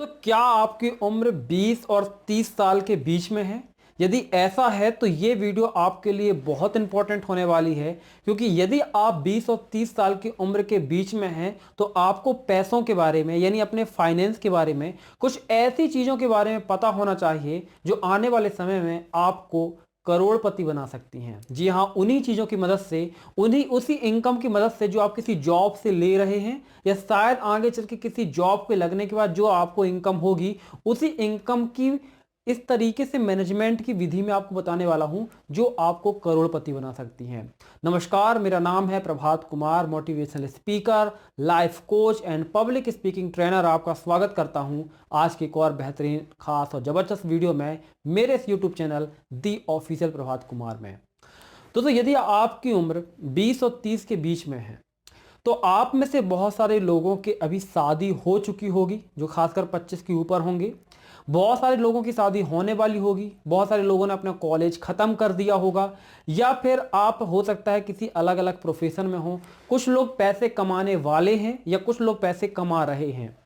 तो क्या आपकी उम्र 20 और 30 साल के बीच में है? यदि ऐसा है तो ये वीडियो आपके लिए बहुत इंपॉर्टेंट होने वाली है, क्योंकि यदि आप 20 और 30 साल की उम्र के बीच में हैं तो आपको पैसों के बारे में यानी अपने फाइनेंस के बारे में कुछ ऐसी चीज़ों के बारे में पता होना चाहिए जो आने वाले समय में आपको करोड़पति बना सकती हैं। जी हाँ, उन्हीं चीज़ों की मदद से, उन्हीं उसी इनकम की मदद से जो आप किसी जॉब से ले रहे हैं, या शायद आगे चल के किसी जॉब पे लगने के बाद जो आपको इनकम होगी, उसी इनकम की इस तरीके से मैनेजमेंट की विधि में आपको बताने वाला हूं जो आपको करोड़पति बना सकती हैं। नमस्कार, मेरा नाम है Prabhat Kumar, motivational speaker, life coach and public speaking trainer. आपका स्वागत करता हूं आज की एक और बेहतरीन, खास और ज़बरदस्त वीडियो में मेरे इस YouTube channel the official Prabhat Kumar में। दोस्तों, यदि आपकी उम्र 20 और 30 के बीच में है तो आप में से बहुत सारे लोगों के अभी शादी हो चुकी होगी, जो खासकर 25 के ऊपर होंगे। बहुत सारे लोगों की शादी होने वाली होगी। बहुत सारे लोगों ने अपना कॉलेज ख़त्म कर दिया होगा, या फिर आप हो सकता है किसी अलग अलग प्रोफेशन में हो। कुछ लोग पैसे कमाने वाले हैं या कुछ लोग पैसे कमा रहे हैं।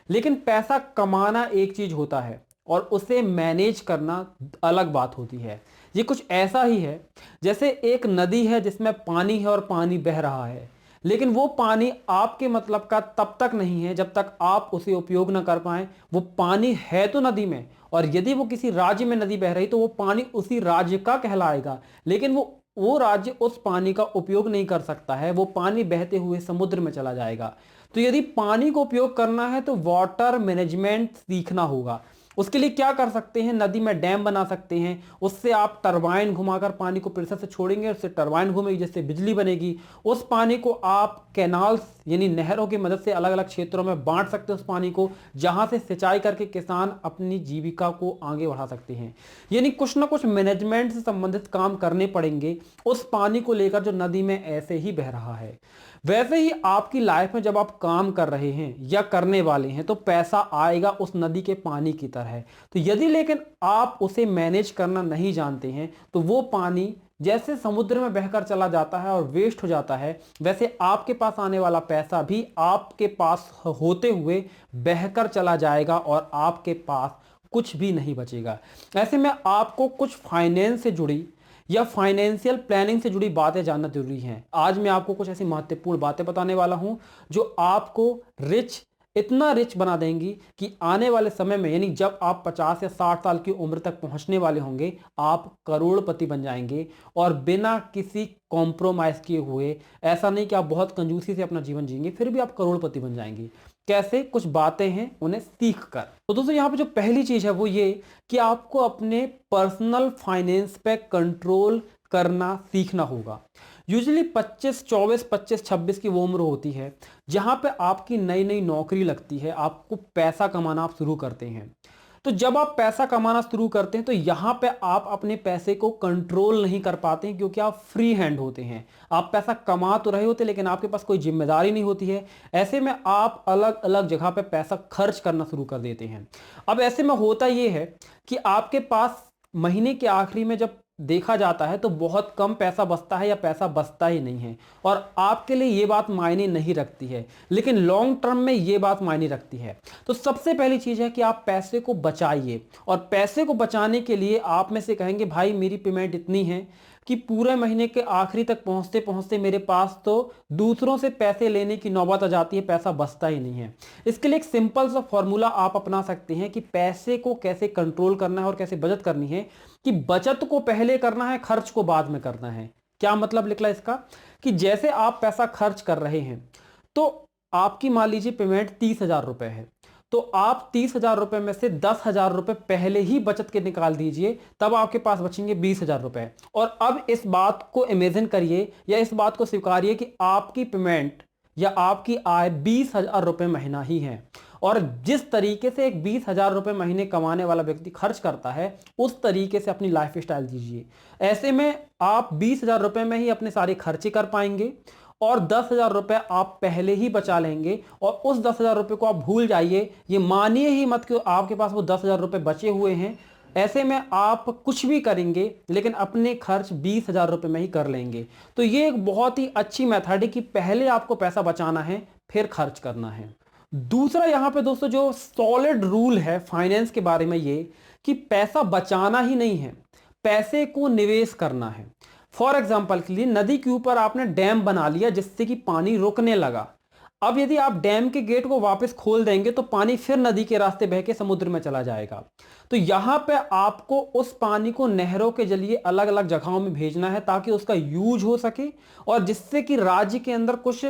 लेकिन पैसा कमाना एक चीज़ होता है और उसे मैनेज करना अलग बात होती है। ये कुछ ऐसा ही है जैसे एक नदी है जिसमें पानी है और पानी बह रहा है, लेकिन वो पानी आपके मतलब का तब तक नहीं है जब तक आप उसे उपयोग ना कर पाएं। वो पानी है तो नदी में, और यदि वो किसी राज्य में नदी बह रही तो वो पानी उसी राज्य का कहलाएगा, लेकिन वो राज्य उस पानी का उपयोग नहीं कर सकता है। वो पानी बहते हुए समुद्र में चला जाएगा। तो यदि पानी को उपयोग करना है तो वाटर मैनेजमेंट सीखना होगा। उसके लिए क्या कर सकते हैं? नदी में डैम बना सकते हैं, उससे आप टरबाइन घुमाकर पानी को प्रेशर से छोड़ेंगे, उससे टरबाइन घूमेगी जिससे बिजली बनेगी। उस पानी को आप कैनाल्स यानी नहरों की मदद से अलग अलग क्षेत्रों में बांट सकते हैं उस पानी को, जहां से सिंचाई करके किसान अपनी जीविका को आगे बढ़ा सकते हैं। यानी कुछ ना कुछ मैनेजमेंट से संबंधित काम करने पड़ेंगे उस पानी को लेकर जो नदी में ऐसे ही बह रहा है। वैसे ही आपकी लाइफ में जब आप काम कर रहे हैं या करने वाले हैं तो पैसा आएगा उस नदी के पानी की तरह। तो यदि लेकिन आप उसे मैनेज करना नहीं जानते हैं तो वो पानी जैसे समुद्र में बहकर चला जाता है और वेस्ट हो जाता है, वैसे आपके पास आने वाला पैसा भी आपके पास होते हुए बहकर चला जाएगा और आपके पास कुछ भी नहीं बचेगा। ऐसे में आपको कुछ फाइनेंस से जुड़ी या फाइनेंशियल प्लानिंग से जुड़ी बातें जानना जरूरी है। आज मैं आपको कुछ ऐसी महत्वपूर्ण बातें बताने वाला हूं जो आपको इतना रिच बना देंगी कि आने वाले समय में, यानी जब आप 50 या 60 साल की उम्र तक पहुंचने वाले होंगे, आप करोड़पति बन जाएंगे, और बिना किसी कॉम्प्रोमाइज किए हुए। ऐसा नहीं कि आप बहुत कंजूसी से अपना जीवन जिएंगे, फिर भी आप करोड़पति बन जाएंगे। कैसे? कुछ बातें हैं, उन्हें सीख कर। तो दोस्तों, यहाँ पे जो पहली चीज है वो ये कि आपको अपने पर्सनल फाइनेंस पे कंट्रोल करना सीखना होगा। यूजुअली 25, 24, 25, 26 की वो उम्र होती है जहां पे आपकी नई नई नौकरी लगती है, आपको पैसा कमाना आप शुरू करते हैं। तो जब आप पैसा कमाना शुरू करते हैं तो यहाँ पे आप अपने पैसे को कंट्रोल नहीं कर पाते हैं, क्योंकि आप फ्री हैंड होते हैं। आप पैसा कमा तो रहे होते लेकिन आपके पास कोई जिम्मेदारी नहीं होती है। ऐसे में आप अलग अलग जगह पे पैसा खर्च करना शुरू कर देते हैं। अब ऐसे में होता यह है कि आपके पास महीने के आखिरी में जब देखा जाता है तो बहुत कम पैसा बचता है या पैसा बचता ही नहीं है, और आपके लिए ये बात मायने नहीं रखती है, लेकिन लॉन्ग टर्म में ये बात मायने रखती है। तो सबसे पहली चीज है कि आप पैसे को बचाइए, और पैसे को बचाने के लिए आप में से कहेंगे भाई मेरी पेमेंट इतनी है कि पूरे महीने के आखिरी तक पहुंचते पहुंचते मेरे पास तो दूसरों से पैसे लेने की नौबत आ जाती है, पैसा बचता ही नहीं है। इसके लिए एक सिंपल सा फॉर्मूला आप अपना सकते हैं कि पैसे को कैसे कंट्रोल करना है और कैसे बचत करनी है। कि बचत को पहले करना है, खर्च को बाद में करना है। क्या मतलब निकला इसका? कि जैसे आप पैसा खर्च कर रहे हैं तो आपकी मान लीजिए पेमेंट 30,000 रुपए है, तो आप 30,000 रुपए में से 10,000 रुपए पहले ही बचत के निकाल दीजिए, तब आपके पास बचेंगे 20,000 रुपए। और अब इस बात को इमेजिन करिए या इस बात को स्वीकारिए कि आपकी पेमेंट या आपकी आय 20,000 रुपए महीना ही है, और जिस तरीके से एक 20,000 रुपए महीने कमाने वाला व्यक्ति खर्च करता है उस तरीके से अपनी लाइफ स्टाइल दीजिए। ऐसे में आप 20,000 रुपए में ही अपने सारे खर्चे कर पाएंगे, और 10,000 रुपए आप पहले ही बचा लेंगे, और उस 10,000 रुपए को आप भूल जाइए। ये मानिए ही मत कि आपके पास वो 10,000 रुपए बचे हुए हैं। ऐसे में आप कुछ भी करेंगे लेकिन अपने खर्च 20,000 रुपए में ही कर लेंगे। तो ये एक बहुत ही अच्छी मेथड है कि पहले आपको पैसा बचाना है, फिर खर्च करना है। दूसरा यहां पे दोस्तों जो सॉलिड रूल है फाइनेंस के बारे में, ये कि पैसा बचाना ही नहीं है, पैसे को निवेश करना है। फॉर एग्जाम्पल के लिए नदी के ऊपर आपने डैम बना लिया जिससे कि पानी रुकने लगा। अब यदि आप डैम के गेट को वापस खोल देंगे तो पानी फिर नदी के रास्ते बह के समुद्र में चला जाएगा। तो यहां पे आपको उस पानी को नहरों के जरिए अलग अलग जगहों में भेजना है ताकि उसका यूज हो सके और जिससे कि राज्य के अंदर कुछ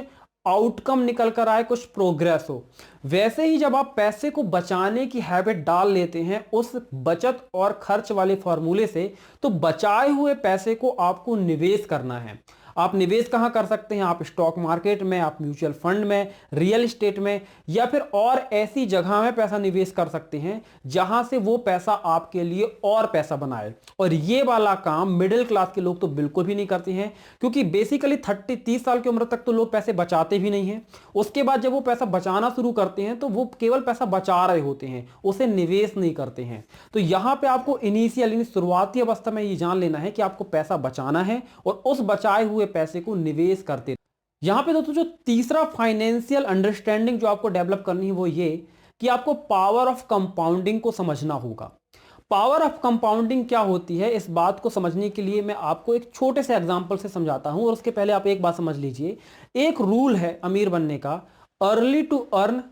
आउटकम निकल कर आए, कुछ प्रोग्रेस हो। वैसे ही जब आप पैसे को बचाने की हैबिट डाल लेते हैं उस बचत और खर्च वाले फॉर्मूले से, तो बचाए हुए पैसे को आपको निवेश करना है। आप निवेश कहां कर सकते हैं? आप स्टॉक मार्केट में, आप म्यूचुअल फंड में, रियल एस्टेट में, या फिर और ऐसी जगह में पैसा निवेश कर सकते हैं जहां से वो पैसा आपके लिए और पैसा बनाए। और ये वाला काम मिडिल क्लास के लोग तो बिल्कुल भी नहीं करते हैं, क्योंकि बेसिकली 30 साल की उम्र तक तो लोग पैसे बचाते भी नहीं हैं। उसके बाद जब वो पैसा बचाना शुरू करते हैं तो वो केवल पैसा बचा रहे होते हैं, उसे निवेश नहीं करते हैं। तो यहां पे आपको इनिशियल शुरुआती अवस्था में ये जान लेना है कि आपको पैसा बचाना है और उस बचाए हुए पैसे को निवेश करते। यहां पे दोस्तों जो तीसरा फाइनेंशियल अंडरस्टैंडिंग जो आपको डेवलप करनी है वो ये कि आपको पावर ऑफ कंपाउंडिंग को समझना होगा। पावर ऑफ कंपाउंडिंग क्या होती है, इस बात को समझने के लिए मैं आपको एक छोटे से एग्जांपल से समझाता हूं। और उसके पहले आप एक बात समझ लीजिए, एक रूल है अमीर बनने का, early to earn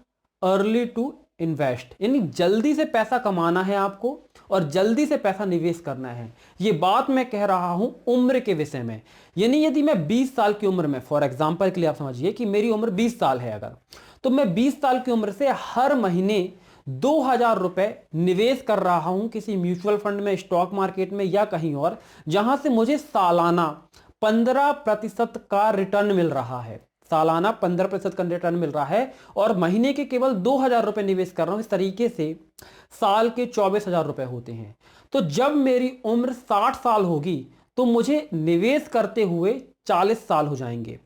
early to invest, यानी जल्दी से पैसा कमाना है आपको और जल्दी से पैसा निवेश करना है। ये बात मैं कह रहा हूं उम्र के विषय में। यानी यदि मैं 20 साल की उम्र में, फॉर एग्जांपल के लिए आप समझिए कि मेरी उम्र 20 साल है अगर, तो मैं 20 साल की उम्र से हर महीने 2000 रुपए निवेश कर रहा हूं किसी म्यूचुअल फंड में, स्टॉक मार्केट में या कहीं और, जहां से मुझे सालाना 15% का रिटर्न मिल रहा है। सालाना 15% का रिटर्न मिल रहा है और महीने के केवल 2000 रुपए निवेश कर रहा हूं। इस तरीके से साल के 24,000 रुपए होते हैं। तो जब मेरी उम्र 60 साल होगी तो मुझे निवेश करते हुए 40 साल हो जाएंगे।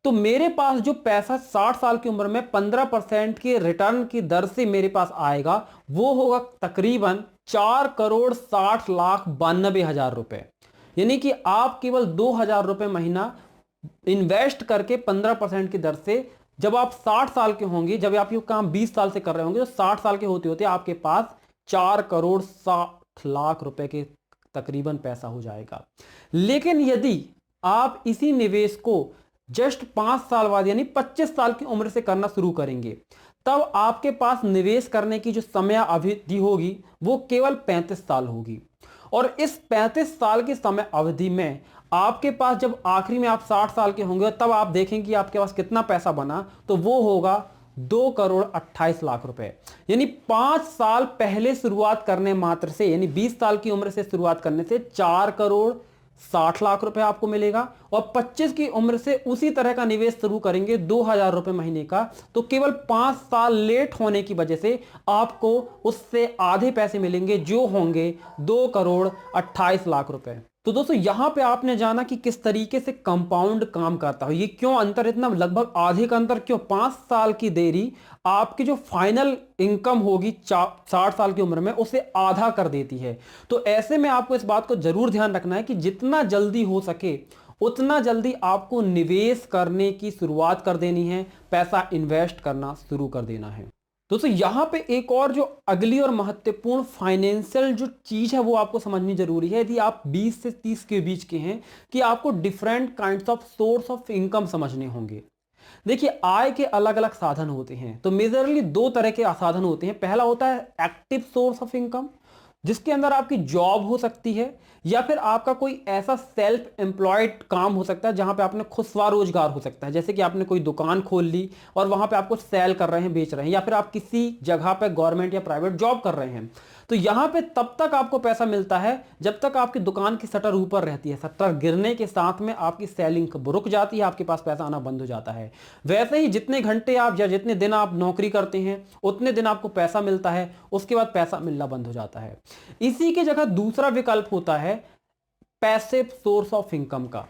तो मेरे पास जो पैसा 60 साल की उम्र में 15% के रिटर्न की दर से मेरे पास आएगा वो होगा तकरीबन 4,60,92,000 रुपए। यानी कि आप केवल 2000 रुपए महीना इन्वेस्ट करके 15% की दर से, जब आप 60 साल के होंगे, जब आप ये काम 20 साल से कर रहे होंगे, तो 60 साल के होते होते आपके पास 4,60,00,000 रुपए के तकरीबन पैसा हो जाएगा। लेकिन यदि आप इसी निवेश को जस्ट 5 साल बाद यानी 25 साल की उम्र से करना शुरू करेंगे, तब आपके पास निवेश करने की जो समय अवधि होगी वो केवल 35 साल होगी। और इस 35 साल की समय अवधि में आपके पास जब आखिरी में आप 60 साल के होंगे तब आप देखेंगे आपके पास कितना पैसा बना, तो वो होगा 2,28,00,000 रुपए। यानी 5 साल पहले शुरुआत करने मात्र से, यानी 20 साल की उम्र से शुरुआत करने से 4,60,00,000 रुपए आपको मिलेगा। और 25 की उम्र से उसी तरह का निवेश शुरू करेंगे 2000 रुपए महीने का, तो केवल 5 साल लेट होने की वजह से आपको उससे आधे पैसे मिलेंगे जो होंगे 2,28,00,000 रुपए। तो दोस्तों यहां पे आपने जाना कि किस तरीके से कंपाउंड काम करता है। ये क्यों अंतर इतना, लगभग आधे का अंतर क्यों? 5 साल की देरी आपकी जो फाइनल इनकम होगी 60 साल की उम्र में उसे आधा कर देती है। तो ऐसे में आपको इस बात को जरूर ध्यान रखना है कि जितना जल्दी हो सके उतना जल्दी आपको निवेश करने की शुरुआत कर देनी है, पैसा इन्वेस्ट करना शुरू कर देना है। दोस्तों यहां पे एक और जो अगली और महत्वपूर्ण फाइनेंशियल जो चीज है वो आपको समझनी जरूरी है यदि आप 20 से 30 के बीच के हैं, कि आपको different kinds of source of income समझने होंगे। देखिए आय के अलग अलग साधन होते हैं, तो मेजरली 2 तरह के साधन होते हैं। पहला होता है एक्टिव सोर्स ऑफ इनकम, जिसके अंदर आपकी जॉब हो सकती है या फिर आपका कोई ऐसा सेल्फ एम्प्लॉयड काम हो सकता है जहां पे आपने खुद स्वरोजगार हो सकता है। जैसे कि आपने कोई दुकान खोल ली और वहां पे आपको सेल कर रहे हैं, बेच रहे हैं, या फिर आप किसी जगह पे गवर्नमेंट या प्राइवेट जॉब कर रहे हैं। तो यहां पे तब तक आपको पैसा मिलता है जब तक आपकी दुकान की शटर ऊपर रहती है। शटर गिरने के साथ में आपकी सेलिंग रुक जाती है, आपके पास पैसा आना बंद हो जाता है। वैसे ही जितने घंटे आप या जितने दिन आप नौकरी करते हैं उतने दिन आपको पैसा मिलता है, उसके बाद पैसा मिलना बंद हो जाता है। इसी की जगह दूसरा विकल्प होता है पैसिव सोर्स ऑफ इनकम का।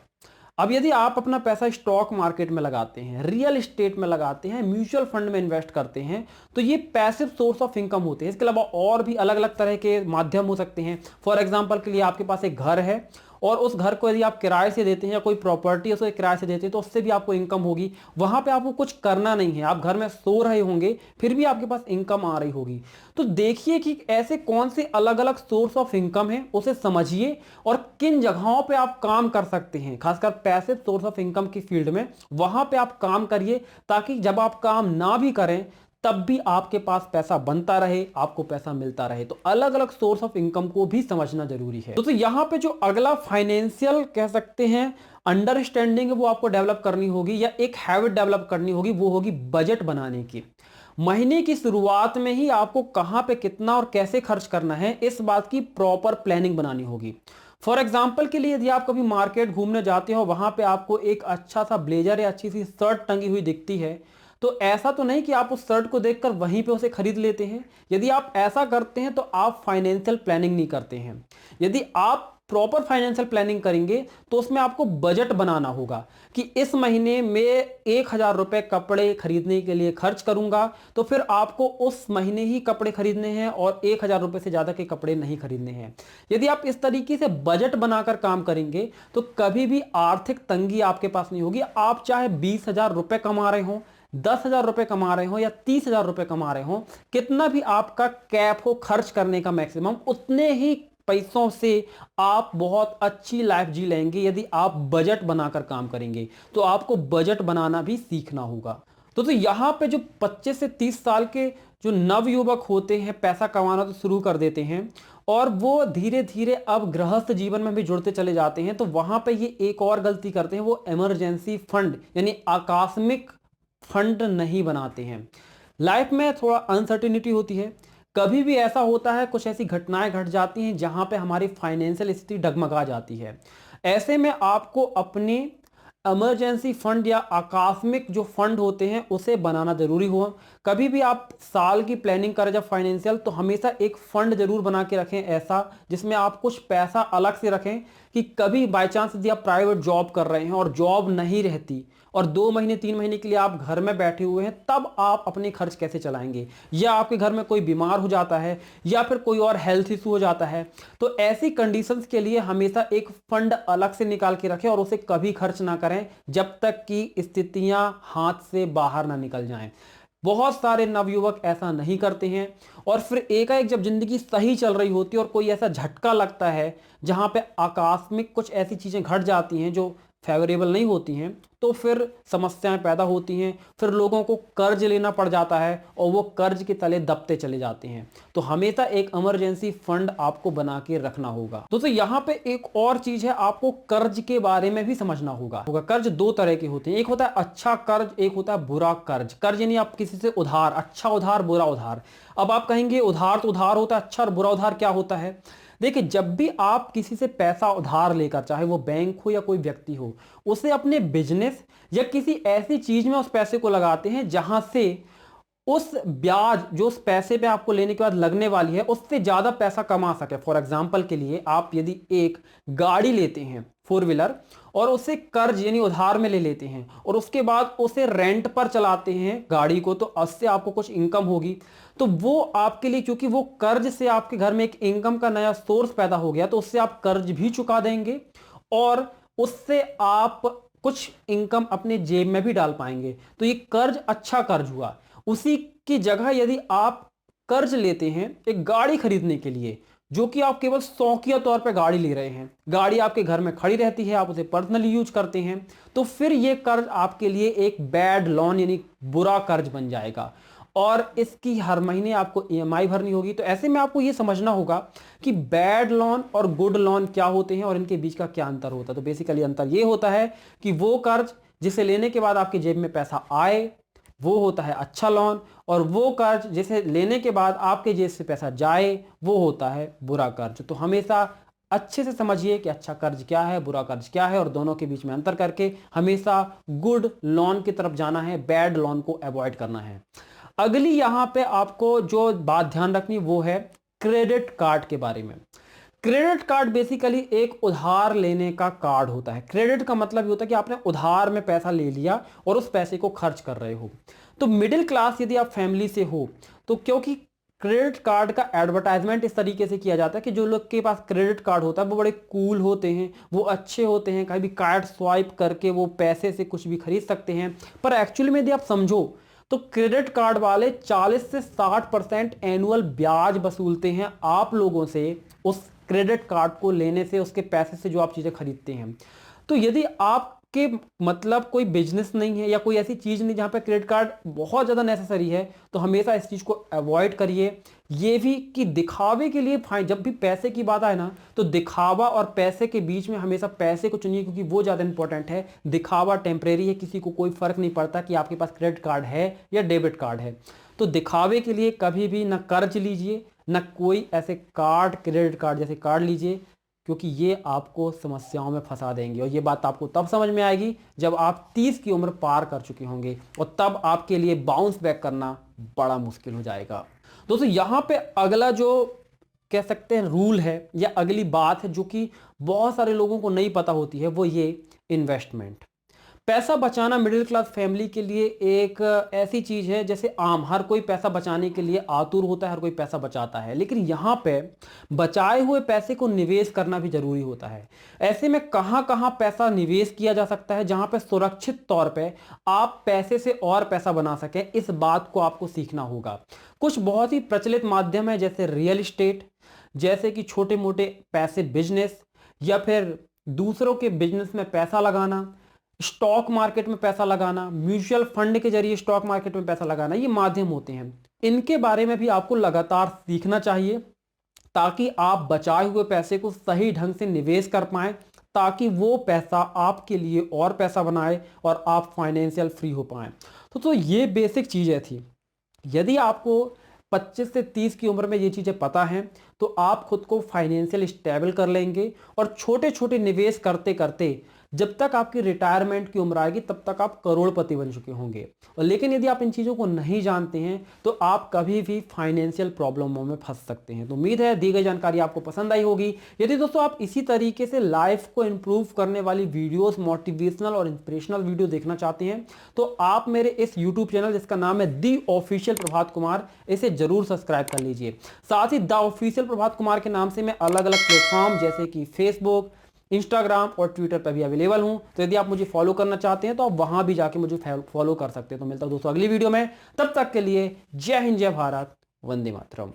अब यदि आप अपना पैसा स्टॉक मार्केट में लगाते हैं, रियल एस्टेट में लगाते हैं, म्यूचुअल फंड में इन्वेस्ट करते हैं, तो ये पैसिव सोर्स ऑफ इनकम होते हैं। इसके अलावा और भी अलग अलग तरह के माध्यम हो सकते हैं। फॉर एग्जांपल के लिए आपके पास एक घर है और उस घर को यदि आप किराए से देते हैं या कोई प्रॉपर्टी उसको किराए से देते हैं तो उससे भी आपको इनकम होगी। वहां पे आपको कुछ करना नहीं है, आप घर में सो रहे होंगे फिर भी आपके पास इनकम आ रही होगी। तो देखिए कि ऐसे कौन से अलग अलग सोर्स ऑफ इनकम है, उसे समझिए और किन जगहों पे आप काम कर सकते हैं, खासकर पैसिव सोर्स ऑफ इनकम की फील्ड में वहां पे आप काम करिए, ताकि जब आप काम ना भी करें तब भी आपके पास पैसा बनता रहे, आपको पैसा मिलता रहे। तो अलग अलग सोर्स ऑफ इनकम को भी समझना जरूरी है। तो यहां पे जो अगला फाइनेंशियल कह सकते हैं अंडरस्टैंडिंग वो आपको डेवलप करनी होगी या एक हैबिट डेवलप करनी होगी, वो होगी बजट बनाने की। महीने की शुरुआत में ही आपको कहां पे कितना और कैसे खर्च करना है इस बात की प्रॉपर प्लानिंग बनानी होगी। फॉर एग्जाम्पल के लिए यदि आप कभी मार्केट घूमने जाते हो, वहां पे आपको एक अच्छा सा ब्लेजर या अच्छी सी शर्ट टंगी हुई दिखती है, तो ऐसा तो नहीं कि आप उस शर्ट को देखकर वहीं पे उसे खरीद लेते हैं। यदि आप ऐसा करते हैं तो आप फाइनेंशियल प्लानिंग नहीं करते हैं। यदि आप प्रॉपर फाइनेंशियल प्लानिंग करेंगे तो उसमें आपको बजट बनाना होगा कि इस महीने में 1,000 रुपए कपड़े खरीदने के लिए खर्च करूंगा, तो फिर आपको उस महीने ही कपड़े खरीदने हैं और 1,000 रुपए से ज्यादा के कपड़े नहीं खरीदने हैं। यदि आप इस तरीके से बजट बनाकर काम करेंगे तो कभी भी आर्थिक तंगी आपके पास नहीं होगी। आप चाहे 20,000 रुपए कमा रहे हो, 10,000 रुपए कमा रहे हो या 30,000 रुपए कमा रहे हो, कितना भी आपका कैप हो खर्च करने का मैक्सिमम, उतने ही पैसों से आप बहुत अच्छी लाइफ जी लेंगे यदि आप बजट बनाकर काम करेंगे। तो आपको बजट बनाना भी सीखना होगा। तो यहां पे जो 25 से 30 साल के जो नवयुवक होते हैं पैसा कमाना तो शुरू कर देते हैं और वो धीरे धीरे अब गृहस्थ जीवन में भी जुड़ते चले जाते हैं, तो वहां पे ये एक और गलती करते हैं, वो इमरजेंसी फंड यानी आकस्मिक फंड नहीं बनाते हैं। लाइफ में थोड़ा अनसर्टिनिटी होती है, कभी भी ऐसा होता है, कुछ ऐसी घटनाएं घट जाती हैं जहां पे हमारी फाइनेंशियल स्थिति डगमगा जाती है। ऐसे में आपको अपने इमरजेंसी फंड या आकस्मिक जो फंड होते हैं उसे बनाना जरूरी हो। कभी भी आप साल की प्लानिंग करें जब फाइनेंशियल, तो हमेशा एक फंड जरूर बना के रखें ऐसा जिसमें आप कुछ पैसा अलग से रखें कि कभी बाय चांस यदि आप प्राइवेट जॉब कर रहे हैं और जॉब नहीं रहती और 2 महीने 3 महीने के लिए आप घर में बैठे हुए हैं, तब आप अपने खर्च कैसे चलाएंगे, या आपके घर में कोई बीमार हो जाता है या फिर कोई और हेल्थ इशू हो जाता है, तो ऐसी कंडीशंस के लिए हमेशा एक फंड अलग से निकाल के रखें और उसे कभी खर्च ना करें जब तक कि स्थितियां हाथ से बाहर ना निकल जाएं। बहुत सारे नवयुवक ऐसा नहीं करते हैं और फिर एकाएक जब जिंदगी सही चल रही होती है और कोई ऐसा झटका लगता है जहां पे आकस्मिक कुछ ऐसी चीजें घट जाती हैं जो फेवरेबल नहीं होती हैं, तो फिर समस्याएं पैदा होती हैं, फिर लोगों को कर्ज लेना पड़ जाता है और वो कर्ज के तले दबते चले जाते हैं। तो हमेशा एक इमरजेंसी फंड आपको बना के रखना होगा। तो यहाँ पे एक और चीज है, आपको कर्ज के बारे में भी समझना होगा। कर्ज 2 तरह के होते हैं, एक होता है अच्छा कर्ज, एक होता है बुरा कर्ज। कर्ज यानी आप किसी से उधार, अच्छा उधार बुरा उधार। अब आप कहेंगे उधार तो उधार होता है, अच्छा और बुरा उधार क्या होता है? देखिए, जब भी आप किसी से पैसा उधार लेकर, चाहे वो बैंक हो या कोई व्यक्ति हो, उसे अपने बिजनेस या किसी ऐसी चीज में उस पैसे को लगाते हैं जहां से उस ब्याज जो उस पैसे पे आपको लेने के बाद लगने वाली है उससे ज्यादा पैसा कमा सके। फॉर एग्जांपल के लिए आप यदि एक गाड़ी लेते हैं 4 व्हीलर और उसे कर्ज यानी उधार में ले लेते हैं और उसके बाद उसे रेंट पर चलाते हैं गाड़ी को, तो उससे आपको कुछ इनकम होगी। तो वो आपके लिए, क्योंकि वो कर्ज से आपके घर में एक इनकम का नया सोर्स पैदा हो गया, तो उससे आप कर्ज भी चुका देंगे और उससे आप कुछ इनकम अपने जेब में भी डाल पाएंगे। तो ये कर्ज अच्छा कर्ज हुआ। उसी की जगह यदि आप कर्ज लेते हैं एक गाड़ी खरीदने के लिए, जो कि आप केवल शौकिया तौर पर गाड़ी ले रहे हैं, गाड़ी आपके घर में खड़ी रहती है, आप उसे पर्सनली यूज करते हैं, तो फिर यह कर्ज आपके लिए एक बैड लोन यानी बुरा कर्ज बन जाएगा और इसकी हर महीने आपको ईएमआई भरनी होगी। तो ऐसे में आपको यह समझना होगा कि बैड लोन और गुड लोन क्या होते हैं और इनके बीच का क्या अंतर होता है। तो बेसिकली अंतर यह होता है कि वो कर्ज जिसे लेने के बाद आपकी जेब में पैसा आए वो होता है अच्छा लोन, और वो कर्ज जिसे लेने के बाद आपके जेब से पैसा जाए वो होता है बुरा कर्ज। तो हमेशा अच्छे से समझिए कि अच्छा कर्ज क्या है, बुरा कर्ज क्या है, और दोनों के बीच में अंतर करके हमेशा गुड लोन की तरफ जाना है, बैड लोन को अवॉइड करना है। अगली यहां पे आपको जो बात ध्यान रखनी वो है क्रेडिट कार्ड के बारे में। क्रेडिट कार्ड बेसिकली एक उधार लेने का कार्ड होता है। क्रेडिट का मतलब ये होता है कि आपने उधार में पैसा ले लिया और उस पैसे को खर्च कर रहे हो। तो मिडिल क्लास यदि आप फैमिली से हो, तो क्योंकि क्रेडिट कार्ड का एडवर्टाइजमेंट इस तरीके से किया जाता है कि जो लोग के पास क्रेडिट कार्ड होता है वो बड़े कूल होते हैं, वो अच्छे होते हैं, कहीं भी कार्ड स्वाइप करके वो पैसे से कुछ भी खरीद सकते हैं। पर एक्चुअली में यदि आप समझो तो क्रेडिट कार्ड वाले 40 से 60% एनुअल ब्याज वसूलते हैं आप लोगों से, उस क्रेडिट कार्ड को लेने से, उसके पैसे से जो आप चीजें खरीदते हैं। तो यदि आपके मतलब कोई बिजनेस नहीं है या कोई ऐसी चीज नहीं जहां पे क्रेडिट कार्ड बहुत ज्यादा नेसेसरी है, तो हमेशा इस चीज को अवॉइड करिए। ये भी कि दिखावे के लिए जब भी पैसे की बात आए ना, तो दिखावा और पैसे के बीच में हमेशा पैसे को चुनिए, क्योंकि वो ज्यादा इंपॉर्टेंट है। दिखावा टेम्परेरी है, किसी को कोई फर्क नहीं पड़ता कि आपके पास क्रेडिट कार्ड है या डेबिट कार्ड है। तो दिखावे के लिए कभी भी ना कर्ज लीजिए, ना कोई ऐसे कार्ड, क्रेडिट कार्ड जैसे कार्ड लीजिए, क्योंकि ये आपको समस्याओं में फंसा देंगे। और ये बात आपको तब समझ में आएगी जब आप 30 की उम्र पार कर चुके होंगे, और तब आपके लिए बाउंस बैक करना बड़ा मुश्किल हो जाएगा। दोस्तों यहाँ पे अगला जो कह सकते हैं रूल है या अगली बात है जो कि बहुत सारे लोगों को नहीं पता होती है, वो ये इन्वेस्टमेंट। पैसा बचाना मिडिल क्लास फैमिली के लिए एक ऐसी चीज है जैसे आम, हर कोई पैसा बचाने के लिए आतुर होता है, हर कोई पैसा बचाता है, लेकिन यहाँ पे बचाए हुए पैसे को निवेश करना भी जरूरी होता है। ऐसे में कहाँ कहाँ पैसा निवेश किया जा सकता है जहां पे सुरक्षित तौर पे आप पैसे से और पैसा बना सकें, इस बात को आपको सीखना होगा। कुछ बहुत ही प्रचलित माध्यम है जैसे रियल एस्टेट, जैसे कि छोटे मोटे पैसे बिजनेस, या फिर दूसरों के बिजनेस में पैसा लगाना, स्टॉक मार्केट में पैसा लगाना, म्यूचुअल फंड के जरिए स्टॉक मार्केट में पैसा लगाना, ये माध्यम होते हैं। इनके बारे में भी आपको लगातार सीखना चाहिए ताकि आप बचाए हुए पैसे को सही ढंग से निवेश कर पाएं, ताकि वो पैसा आपके लिए और पैसा बनाए और आप फाइनेंशियल फ्री हो पाएं। तो ये बेसिक चीजें थी। यदि आपको 25 से 30 की उम्र में ये चीजें पता हैं तो आप खुद को फाइनेंशियल स्टेबल कर लेंगे, और छोटे छोटे निवेश करते करते जब तक आपकी रिटायरमेंट की उम्र आएगी तब तक आप करोड़पति बन चुके होंगे। और लेकिन यदि आप इन चीज़ों को नहीं जानते हैं तो आप कभी भी फाइनेंशियल प्रॉब्लमों में फंस सकते हैं। तो उम्मीद है दी गई जानकारी आपको पसंद आई होगी। यदि दोस्तों आप इसी तरीके से लाइफ को इंप्रूव करने वाली वीडियोस, मोटिवेशनल और इंस्पिरेशनल वीडियो देखना चाहते हैं तो आप मेरे इस यूट्यूब चैनल जिसका नाम है दी ऑफिशियल प्रभात कुमार, इसे जरूर सब्सक्राइब कर लीजिए। साथ ही द ऑफिशियल प्रभात कुमार के नाम से मैं अलग अलग प्लेटफॉर्म जैसे कि फेसबुक, इंस्टाग्राम और ट्विटर पर भी अवेलेबल हूं। तो यदि आप मुझे फॉलो करना चाहते हैं तो आप वहां भी जाके मुझे फॉलो कर सकते हैं। तो मिलता हूं दोस्तों अगली वीडियो में, तब तक के लिए जय हिंद, जय भारत, वंदे मातरम।